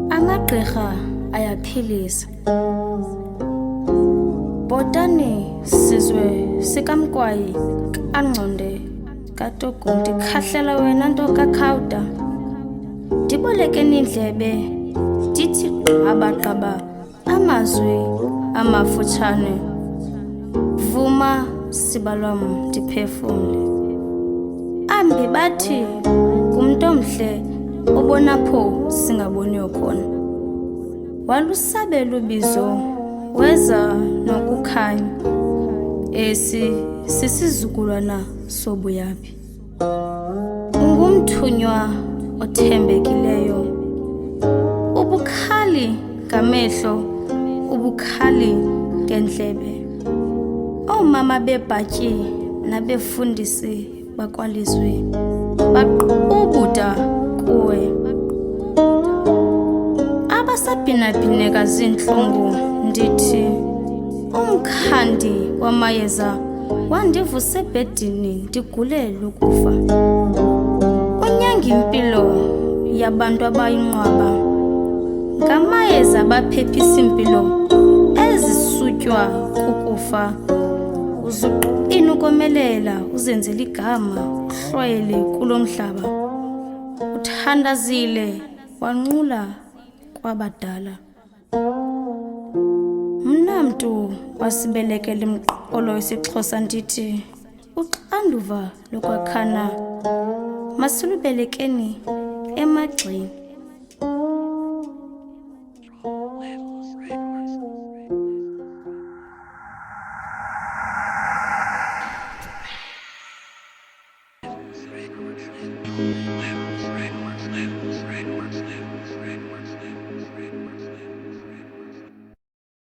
Amagqirha ayaphilisa. Botani sizwe sikamkwayi kaNgconde kaTogu ndikhahlela wena nto kaKhawuda. Ndibolekeni indlebe ndithi gqabagqaba amazwi amafutshane. Vuma siba lwam ndiphefumle. Ambi bathi ngumntu omhle obonapho singaboniyo khona. Walusabela ubizo weza nokukhanya. Esi sisizukulwana sobuyaphi. Ungumthunywa othembekileyo. Ubukhali ngamehlo, ubukhali ngendlebe. Oomama bebhatyi nabefundisi bakwalizwi baqqubuda kuwe. Abasabhinabhineka ziintlungu ndithi umkhandi wamayeza wandivusa ebhedini ndigulele ukufa. Unyanga impilo yabantu abayinqwaba ngamayeza baphephisa impilo ezisutywa kukufa. Uzuqina ukomelela uzenzela igama uhlwele kulo mhlaba. Uthandazile wanqula kwabadala. Mna mntu wasibelekela imiqolo yesiXhosa ndithi uxanduva lokwakhana masilubelekeni emagxeni.